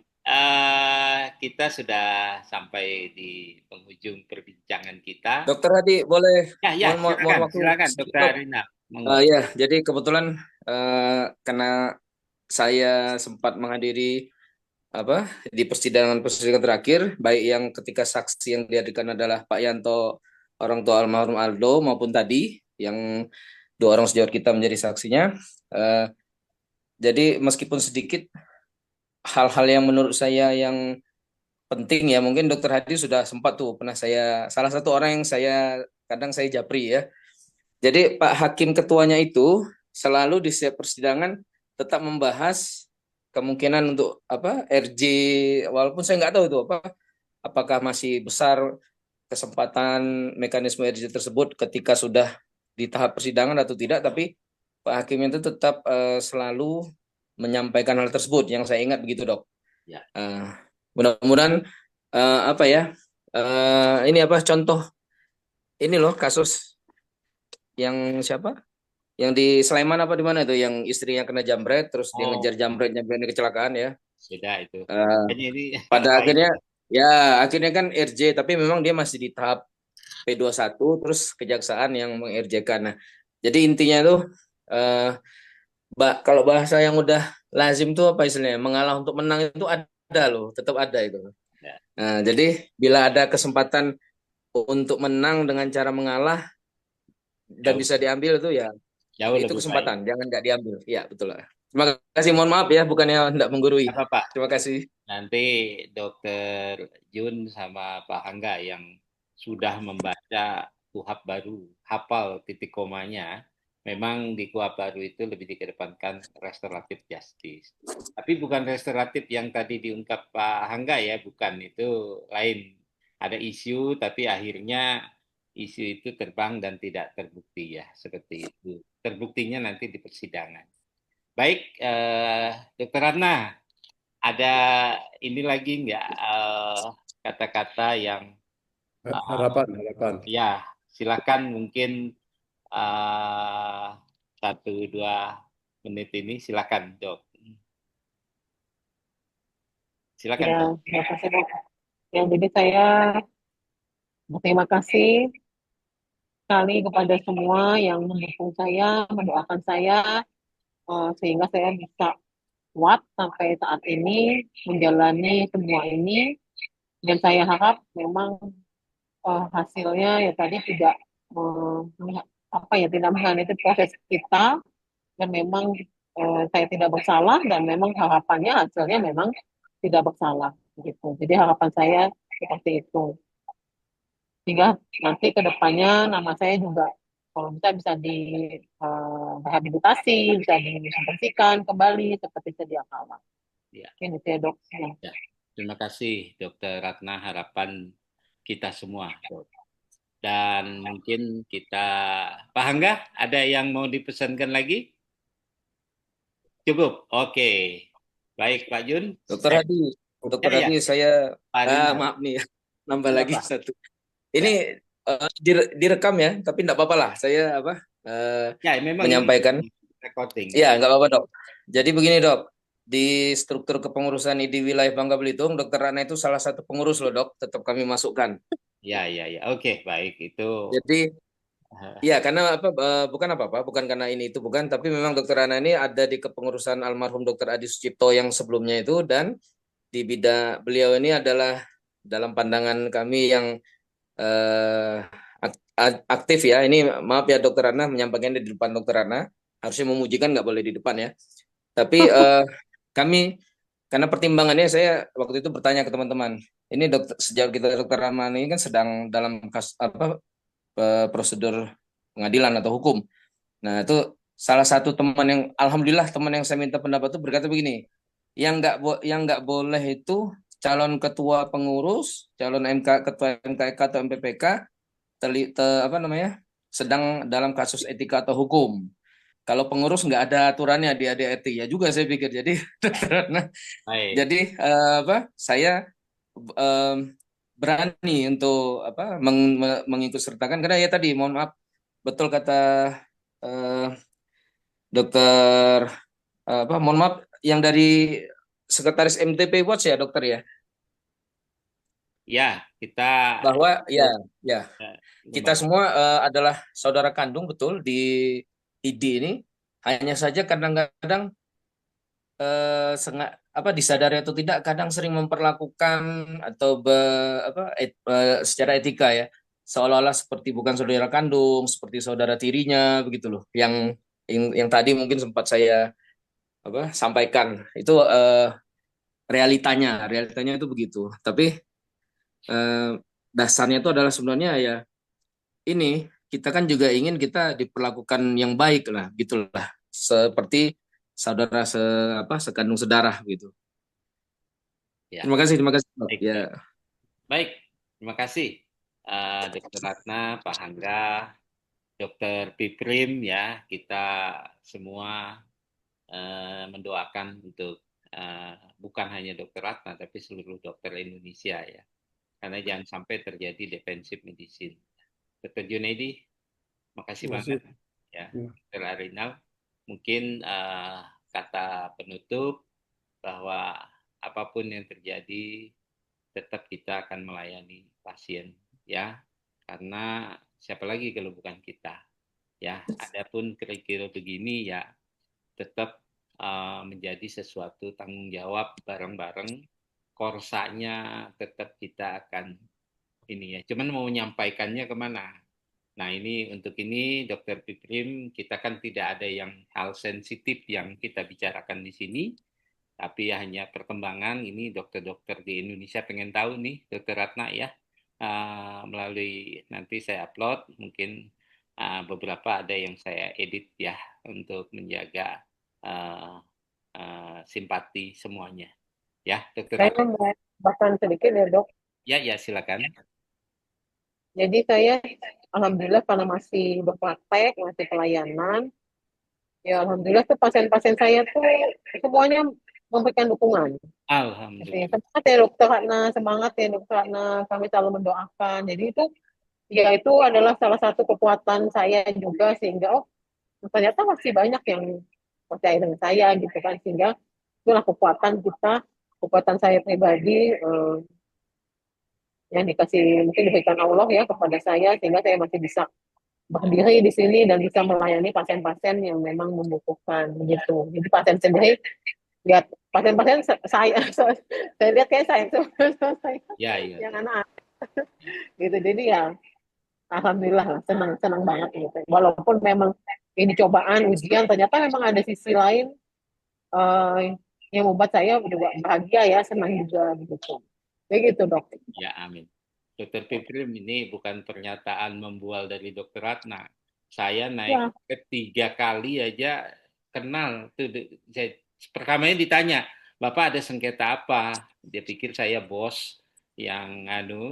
kita sudah sampai di penghujung perbincangan kita. Dokter Adi boleh Ya, mohon waktu silakan, sedikit, Dokter Dok. Arina. Monggo. Ya, jadi kebetulan karena saya sempat menghadiri di persidangan terakhir, baik yang ketika saksi yang dihadirkan adalah Pak Yanto, orang tua almarhum Aldo, maupun tadi yang 2 orang sejawat kita menjadi saksinya. Jadi meskipun sedikit hal-hal yang menurut saya yang penting ya, mungkin Dokter Hadi sudah sempat tuh pernah salah satu orang yang kadang saya japri ya. Jadi Pak Hakim ketuanya itu selalu di setiap persidangan tetap membahas kemungkinan untuk RJ, walaupun saya nggak tahu itu apakah masih besar kesempatan mekanisme RJ tersebut ketika sudah di tahap persidangan atau tidak, tapi Pak Hakim itu tetap selalu menyampaikan hal tersebut yang saya ingat begitu dok. Ya. Mudah-mudahan ini contoh ini loh kasus yang siapa? Yang di Sleman di mana itu yang istrinya kena jambret terus dia ngejar jambretnya kecelakaan ya. Sudah itu. Pada akhirnya kan RJ, tapi memang dia masih di tahap P21 terus kejaksaan yang meng-RJ-kan. Nah, jadi intinya tuh kalau bahasa yang udah lazim tuh apa istilahnya? Mengalah untuk menang itu ada loh, tetap ada itu. Ya. Nah, jadi bila ada kesempatan untuk menang dengan cara mengalah dan bisa diambil itu ya itu kesempatan, jangan nggak diambil. Ya betul lah. Terima kasih, mohon maaf ya, bukannya tidak menggurui. Apa-apa. Terima kasih. Nanti Dokter Jun sama Pak Hangga yang sudah membaca KUHP baru, hafal titik komanya, memang di KUHP baru itu lebih dikedepankan restoratif justice. Tapi bukan restoratif yang tadi diungkap Pak Hangga ya, bukan, itu lain. Ada isu tapi akhirnya isu itu terbang dan tidak terbukti ya, seperti itu. Terbuktinya nanti di persidangan. Baik, Dokter Ratna, ada ini lagi nggak kata-kata yang harapan? Ya, silakan mungkin 1-2 menit ini silakan dok. Silakan. Ya, terima kasih dok. Ya, jadi saya berterima kasih sekali kepada semua yang mendukung saya, mendoakan saya, sehingga saya bisa kuat sampai saat ini menjalani semua ini. Dan saya harap memang hasilnya ya tadi tidak tidak mengkhianati proses kita, dan memang saya tidak bersalah, dan memang harapannya hasilnya memang tidak bersalah gitu. Jadi harapan saya seperti itu. Sehingga nanti ke depannya nama saya juga kalau bisa direhabilitasi, bisa dibersihkan kembali seperti sedia kala. Ya. Ini saya dok. Ya. Terima kasih Dokter Ratna, harapan kita semua dok. Dan mungkin kita, Pak Hangga, ada yang mau dipesankan lagi? Cukup, oke. Baik Pak Jun. Dokter Hadi, saya maaf nih, nambah lagi satu. Ini direkam ya, tapi enggak apa-apa lah. Saya menyampaikan. Ya, enggak apa-apa dok. Jadi begini dok, di struktur kepengurusan di wilayah Bangka Belitung, Dokter Ratna itu salah satu pengurus loh dok, tetap kami masukkan. Ya. Oke, baik itu. Jadi ya karena bukan karena ini itu bukan, tapi memang Dokter Ratna ini ada di kepengurusan almarhum Dokter Adi Sucipto yang sebelumnya itu, dan di bidang beliau ini adalah dalam pandangan kami yang aktif ya. Ini maaf ya Dokter Rana menyampaikan di depan Dokter Rana. Harusnya memujikan nggak boleh di depan ya. Tapi kami karena pertimbangannya saya waktu itu bertanya ke teman-teman. Ini sejak kita Dokter Rana ini kan sedang dalam prosedur pengadilan atau hukum. Nah itu salah satu teman yang alhamdulillah teman yang saya minta pendapat itu berkata begini, yang nggak boleh itu calon ketua pengurus, calon ketua MKK atau MPPK sedang dalam kasus etika atau hukum. Kalau pengurus nggak ada aturannya di ADRT ya juga saya pikir. Jadi jadi saya berani untuk mengikut sertakan karena ya tadi mohon maaf betul kata dokter mohon maaf yang dari sekretaris MTP Watch ya dokter ya. Ya, kita bahwa kita semua adalah saudara kandung betul di ID ini. Hanya saja kadang-kadang disadari atau tidak kadang sering memperlakukan atau secara etika ya seolah-olah seperti bukan saudara kandung, seperti saudara tirinya begitu loh. Yang tadi mungkin sempat saya sampaikan itu realitanya itu begitu. Tapi dasarnya itu adalah sebenarnya ya ini kita kan juga ingin kita diperlakukan yang baik lah gitulah seperti saudara sekandung sedarah gitu. Ya. Terima kasih baik, ya. Baik, terima kasih Dr. Ratna, Pak Hangga, Dr. Piprim ya, kita semua mendoakan untuk bukan hanya Dr. Ratna tapi seluruh dokter Indonesia ya. Karena jangan sampai terjadi defensive medicine. Dr. Junaidi, makasih banget ya. Dr. Arinal, mungkin kata penutup bahwa apapun yang terjadi tetap kita akan melayani pasien ya. Karena siapa lagi kalau bukan kita ya. Adapun kira-kira begini ya tetap menjadi sesuatu tanggung jawab bareng-bareng. Korsanya tetap kita akan ini ya. Cuman mau menyampaikannya kemana? Nah ini untuk ini Dokter Piprim kita kan tidak ada yang hal sensitif yang kita bicarakan di sini, tapi hanya perkembangan ini dokter-dokter di Indonesia pengen tahu nih Dokter Ratna ya melalui nanti saya upload mungkin beberapa ada yang saya edit ya untuk menjaga simpati semuanya. Ya, Dokter. Saya mau bahkan sedikit ya dok. Ya silakan. Jadi saya alhamdulillah karena masih berpraktek, masih pelayanan, ya alhamdulillah tuh pasien-pasien saya tuh semuanya memberikan dukungan. Alhamdulillah. Semangat ya dokter Ratna, semangat ya dokter Ratna, kami selalu mendoakan. Jadi itu ya itu adalah salah satu kekuatan saya juga sehingga ternyata masih banyak yang percaya dengan saya gitu kan, sehingga itulah kekuatan saya pribadi yang mungkin diberikan Allah ya kepada saya sehingga saya masih bisa berdiri di sini dan bisa melayani pasien-pasien yang memang membutuhkan begitu. Jadi pasien sendiri lihat pasien-pasien saya lihat kayak saya yang anak gitu. Jadi ya alhamdulillah senang banget gitu. Walaupun memang ini cobaan ujian, ternyata memang ada sisi lain yang membuat saya juga bahagia ya, senang juga begitu. Begitu dok. Ya amin. Dokter Piprim ini bukan pernyataan membual dari Dokter Ratna. Saya naik ketiga kali aja kenal tuh. Pertamanya ditanya, Bapak ada sengketa apa? Dia pikir saya bos yang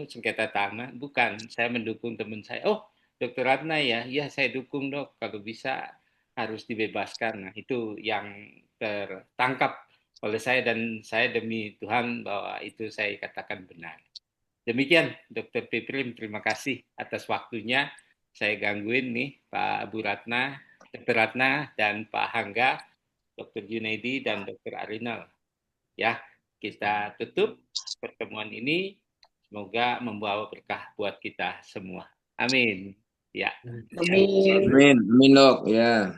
sengketa tanah. Bukan, saya mendukung teman saya. Oh, Dokter Ratna ya, saya dukung dok. Kalau bisa harus dibebaskan. Nah itu yang tertangkap oleh saya dan saya demi Tuhan bahwa itu saya katakan benar. Demikian Dokter Piprim, terima kasih atas waktunya. Saya gangguin nih Pak Bu Ratna, Dokter Ratna dan Pak Hangga, Dokter Junaidi dan Dokter Arinal. Ya, kita tutup pertemuan ini. Semoga membawa berkah buat kita semua. Amin. Ya. Amin dok. Ya.